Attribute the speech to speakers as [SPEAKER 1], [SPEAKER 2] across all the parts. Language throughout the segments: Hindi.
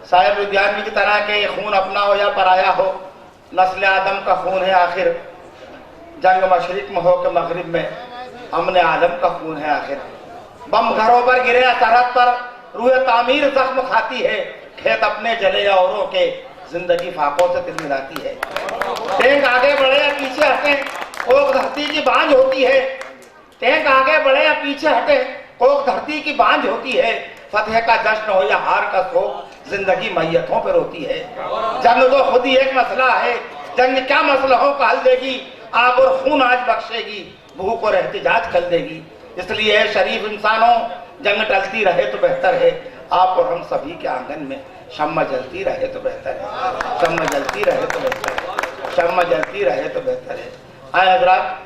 [SPEAKER 1] साहिब लुधियानवी की तरह के ये खून अपना हो या पराया हो, नस्ल आदम का खून है आखिर। जंग मशरिक में हो के मगरिब में, अमन आलम का खून है आखिर। बम घरों पर गिरे सरहद पर, रूह तामीर जख्म खाती है। खेत अपने जले या औरों के, जिंदगी फाकों से तिलमिलाती है। टैंक आगे बढ़े या पीछे हटे, कोक धरती की बांझ होती है। टैंक आगे बढ़े या पीछे हटे, कोक धरती की बांझ होती है। फतेह का जश्न हो या हार का शोक, जिंदगी मैयतों पर होती है। जंग तो खुद ही एक मसला है, जंग क्या मसलों का हल देगी। आग और खून आज बख्शेगी, भूख और एहतिजाज कर देगी। इसलिए शरीफ इंसानों, जंग टलती रहे तो बेहतर है। आप और हम सभी के आंगन में शम्मा जलती रहे तो बेहतर है। शम्मा जलती रहे तो बेहतर है। शम्मा जलती रहे तो बेहतर है। आए हजरात,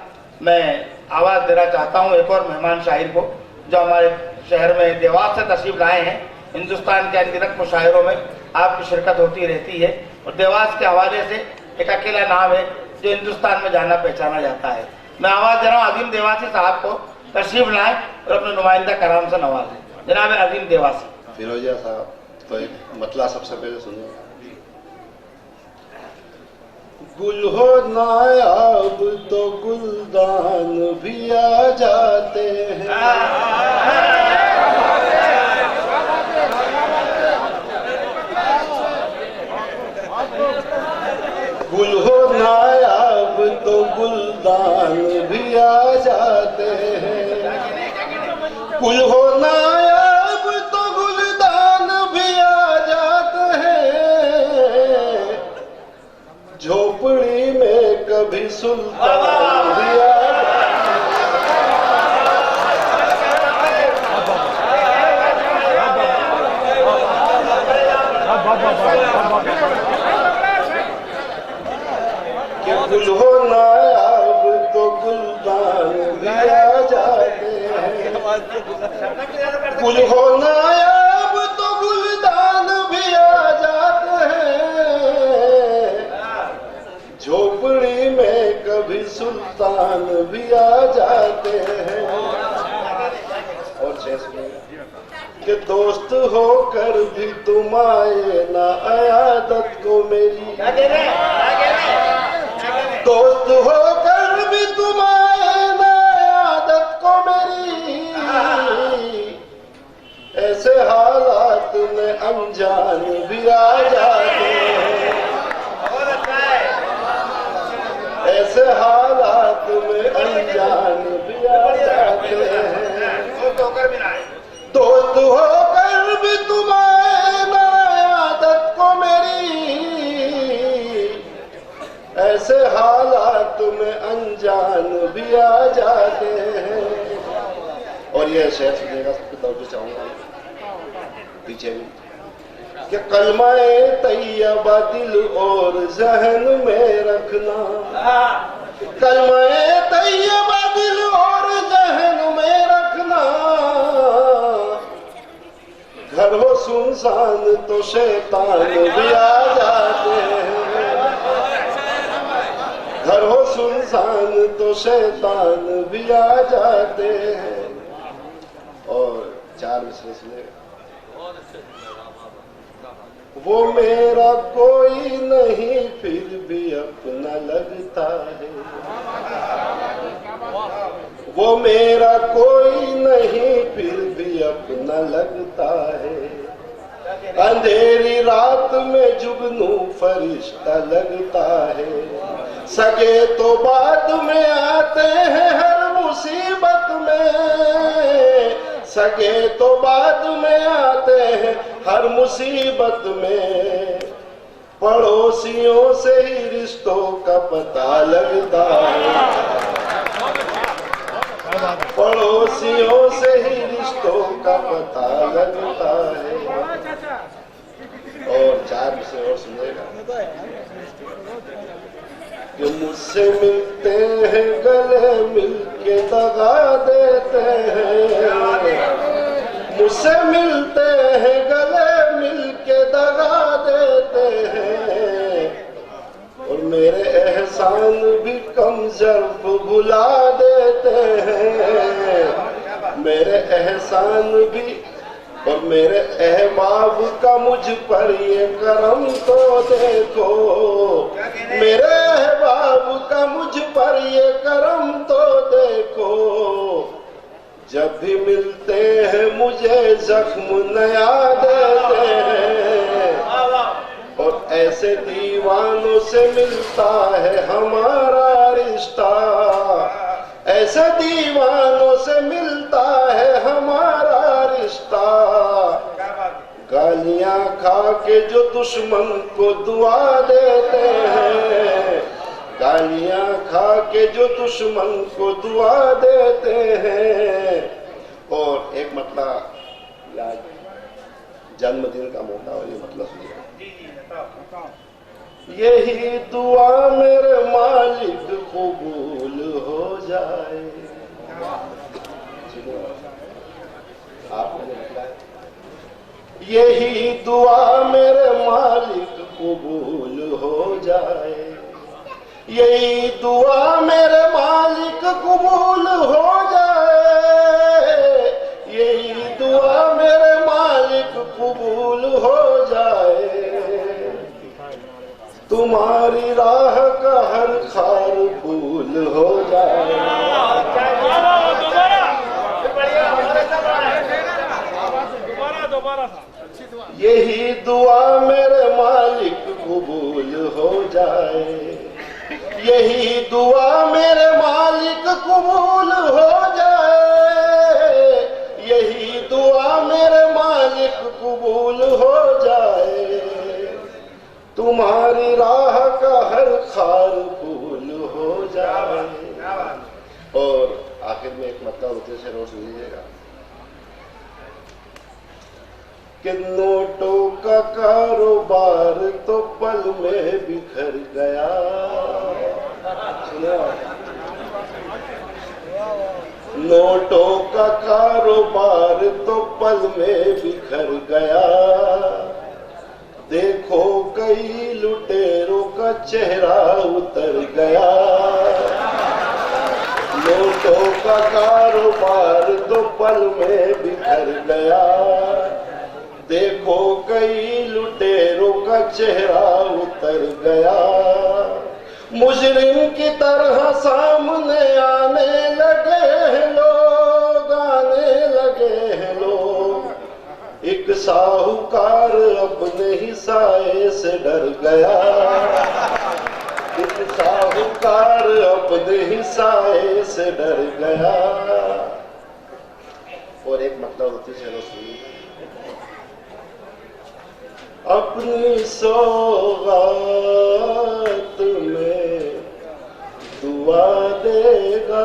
[SPEAKER 1] मैं आवाज़ देना चाहता हूँ एक और मेहमान शायर को, जो हमारे शहर में देवास से तशरीफ लाए हैं। हिंदुस्तान के अनगिनत मुशायरों में आपकी शिरकत होती रहती है, और देवास के हवाले से एक अकेला नाम है जो हिंदुस्तान में जाना पहचाना जाता है। मैं आवाज़ दे रहा हूँ अजीम देवासी साहब को, तशरीफ लाएं और अपने नुमाइंदा कराम से नवाजें। जनाब अजीम देवासी।
[SPEAKER 2] फिरोजिया साहब, तो एक मतला सबसे पहले सुनिए। गुल हो नायाब तो गुलदान भी आ जाते हैं। गुल हो नायाब तो गुलदान भी आ जाते हैं। गुल हो नायाब तो गुलदान भी आ जाते हैं। झोपड़ी में कभी सुल्तान भी आ कि गुल हो नायाब तो गुलदान भी आ जाते हैं। गुल हो नायाब तो गुलदान भी आ जाते हैं। झोपड़ी में कभी सुल्तान भी आ जाते हैं। और कि दोस्त होकर भी तुम आए ना अयादत को मेरी। दोस्त होकर भी तुम आए ना अयादत को मेरी। ऐसे हालात में अनजान भी आ जाते हैं। ऐसे हालात में अनजान भी आ जाते हैं। दोस्त होकर भी तुम आए ना आदत को मेरी। ऐसे हालात में अनजान भी आ जाते हैं। और ये शेर सुनिएगा, सबके तवज्जो चाहूंगा पीछे भी, कि कलमाए तैयबा दिल और जहन में रखना। कलमाए तैयबा दिल और जहन में रखना। घर हो सुनसान तो शैतान भी आ जाते हैं। घर हो सुनसान तो शैतान भी आ जाते हैं। और 4 मिसरे सुनेगा। वो मेरा कोई नहीं फिर भी अपना लगता है। वो मेरा कोई नहीं फिर भी अपना लगता है। अंधेरी रात में जुगनू फरिश्ता लगता है। सगे तो बाद में आते हैं हर मुसीबत में। सगे तो बाद में आते हैं हर मुसीबत में। पड़ोसियों से ही रिश्तों का पता लगता है। पड़ोसियों से ही रिश्तों का पता लगता है। और 4 से और सुनेगा कि मुझसे मिलते हैं गले मिलके दगा देते हैं। मुझसे मिलते हैं गले मिलके दगा देते हैं। और मेरे एहसान भी कम ज़र्फ भुला देते हैं। मेरे एहसान भी और मेरे अहबाब का मुझ पर ये करम तो देखो, मेरे अहबाब का मुझ पर ये करम तो देखो, जब भी मिलते हैं मुझे जख्म नया देते हैं, और ऐसे दीवानों से मिलता है हमारा रिश्ता, ऐसे दीवानों से मिलता है हमारा रिश्ता। गालियां खा के जो दुश्मन को दुआ देते हैं, गालियां खा के जो दुश्मन को दुआ देते हैं। और एक मतलब जन्मदिन का मौका और ये मतलब सुनिए, यही दुआ मेरे मालिक कबूल हो जाए। आपने लिखा है, यही दुआ मेरे मालिक कबूल हो जाए, यही दुआ मेरे मालिक कबूल हो जाए, यही दुआ मेरे मालिक कबूल हो जाए। तुम्हारी राह का हर खार फूल हो जाए। यही दुआ मेरे मालिक कबूल हो जाए, यही दुआ मेरे मालिक कबूल हो जाए, यही दुआ मेरे मालिक कबूल हो जाए। तुम्हारी राह का हर खार फूल हो जाए। और आखिर में एक मतलब होते से रोज लीजिएगा कि नोटों का कारोबार तो पल में बिखर गया। नोटों का कारोबार तो पल में बिखर गया, देखो कई लुटेरों का चेहरा उतर गया। नोटों का कारोबार तो पल में बिखर गया, देखो कई लुटेरों का चेहरा उतर गया। मुजरिम की तरह सामने आने लगे हैं लोग, आने लगे हैं लोग। एक साहूकार अपने ही साए से डर गया, एक साहूकार अपने ही साए से डर गया। और एक मतलब होती चलो सुनिए, अपनी सौगात में दुआ देगा,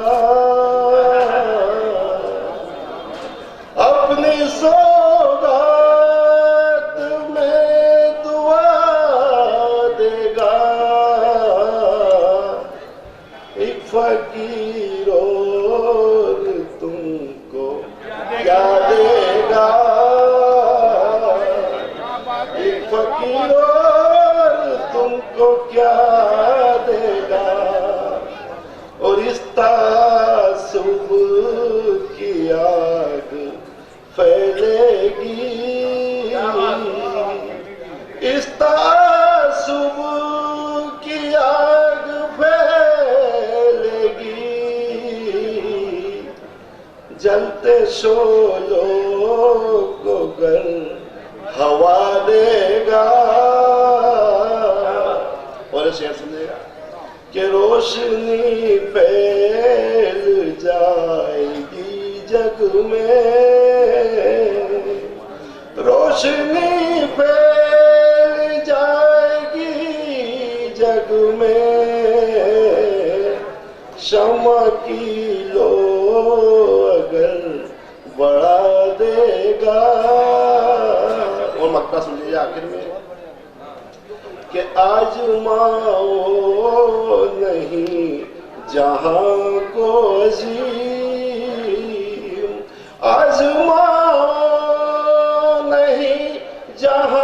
[SPEAKER 2] अपनी सौगात में दुआ देगा। एक फकीर और तुमको क्या देगा, फकीर और तुमको क्या देगा। और इस तासुब की आग फैलेगी, इस तासुब की आग फैलेगी। जलते शोलों को गर हवा देगा। और शेर सुनिएगा कि रोशनी फैल जाएगी जग में, रोशनी फैल जाएगी जग में। शम्मा की लो अगर बढ़ा देगा। और मक्ता सुन लीजिए आखिर में कि आजमाओ नहीं जहां को अजीम, आजमाओ नहीं जहां